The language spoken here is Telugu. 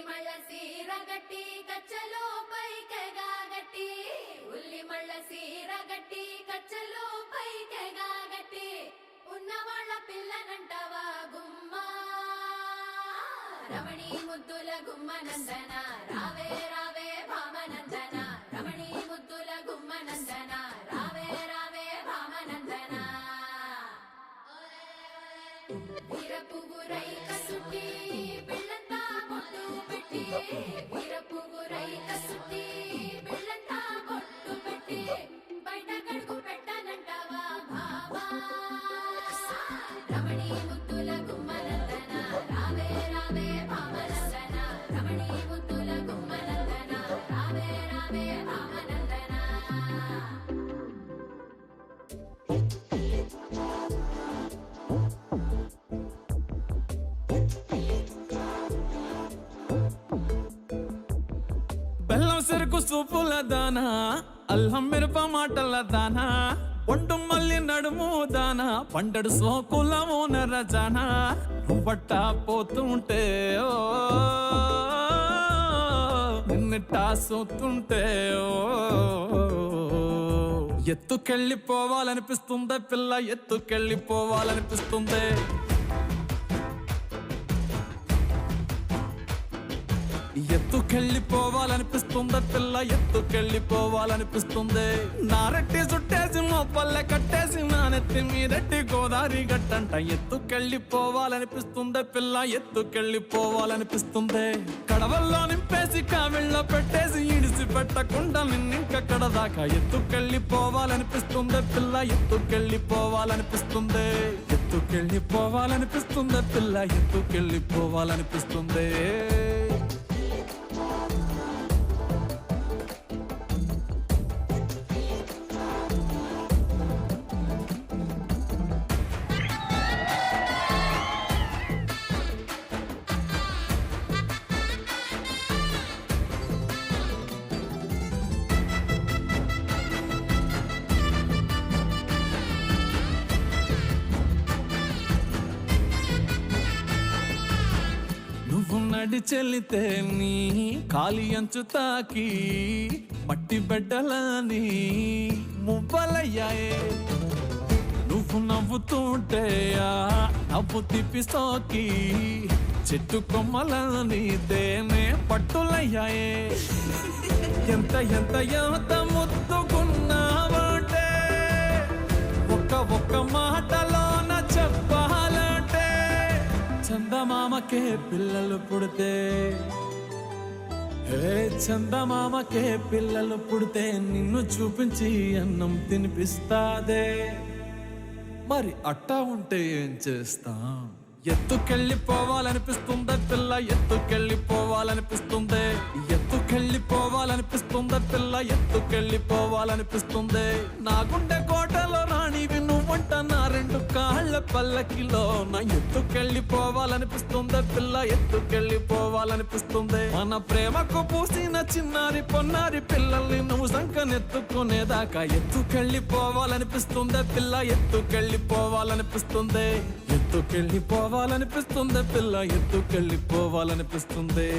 మళ్ళ సీరగట్టి కచ్చలో పైకెగాగట్టి ఉల్లి మళ్ళ సీరగట్టి కచ్చలో పైకెగాగట్టి ఉన్నవాళ్ళ పిల్లనంటవా గుమ్మా రమణి ముద్దుల గుమ్మనందన రావే రావే భామనందన రమణి ముద్దుల గుమ్మనందన రావే రావే భామనందన వీరపుగురై కసుటి బిళ్ళంతా బొట్టు పెట్టి వీరపుగురై కసుటి బిళ్ళంతా బొట్టు పెట్టి బయట కడుగు పెట్టనంటవా భామా రమణి ముద్దుల గుమ్మనందన రావే రావే భామనందన రమణి ముద్దుల గుమ్మనందన రావే రావే భామనందన బెల్లం చెరుకు సూపుల దానా అల్లం మిరప మాటల దానా ఒంటు మల్లి నడుము దానా పండడు సోకుల ఓనర జానా నువ్వట్ట పోతుంటే ఓ నిన్నట్టా సోతుంటే ఓ ఎత్తుకెళ్ళిపోవాలనిపిస్తుందే పిల్ల ఎత్తుకెళ్ళిపోవాలనిపిస్తుందే ఎత్తుకెళ్ళిపోవాలనిపిస్తుందే పిల్ల ఎత్తుకెళ్ళిపోవాలనిపిస్తుంది నారెట్టి చుట్టేసి మొప్పల్లె కట్టేసి నానెత్తి మీరెట్టి గోదావరి గట్టంట ఎత్తుకెళ్ళిపోవాలనిపిస్తుందే పిల్ల ఎత్తుకెళ్ళిపోవాలనిపిస్తుంది కడవల్లో నింపేసి కావిళ్ళ పెట్టేసి ఇడిసి పెట్టకుండా నిన్నింకక్కడ దాకా ఎత్తుకెళ్ళిపోవాలనిపిస్తుందే పిల్ల ఎత్తుకెళ్ళిపోవాలనిపిస్తుంది ఎత్తుకెళ్ళిపోవాలనిపిస్తుందే పిల్ల ఎత్తుకెళ్ళిపోవాలనిపిస్తుంది నువ్వు నడిచెల్లితే నీ కాలి అంచు తాకి మట్టి బిడ్డలని మువ్వలయ్యాయే నువ్వు నవ్వుతుంటే ఆ నవ్వు తిప్పి సోకి చెట్టు కొమ్మలని తేనే పట్టులయ్యాయే ఎంత ఎంత ఎంత ముద్దుకున్నావంటే ఒక్క మాటలోన చెప్పాలంటే చందమామకే పిల్లలు పుడితే హే చందమామకే పిల్లలు పుడితే నిన్ను చూపించి అన్నం తినిపిస్తాదే మరి అట్టా ఉంటే ఏం చేస్తాం ఎత్తుకెళ్ళిపోవాలనిపిస్తుందే పిల్ల ఎత్తుకెళ్ళిపోవాలనిపిస్తుంది ఎత్తుకెళ్ళిపోవాలనిపిస్తుందే పిల్ల ఎత్తుకెళ్ళిపోవాలనిపిస్తుంది నా గుండె కోటలో రాణివి నువ్వంట నా రెండు కాళ్ళ పల్లకిలో నా ఎత్తుకెళ్ళిపోవాలనిపిస్తుందే పిల్ల ఎత్తుకెళ్ళిపోవాలనిపిస్తుంది మన ప్రేమకు పూసిన చిన్నారి పొన్నారి పిల్లల్ని నువ్వు సంకనెత్తుకునేదాకా ఎత్తుకెళ్ళిపోవాలనిపిస్తుందే పిల్ల ఎత్తుకెళ్ళిపోవాలనిపిస్తుంది ఎత్తుకెళ్ళిపోవాలనిపిస్తుంది పిల్ల ఎత్తుకెళ్ళిపోవాలనిపిస్తుంది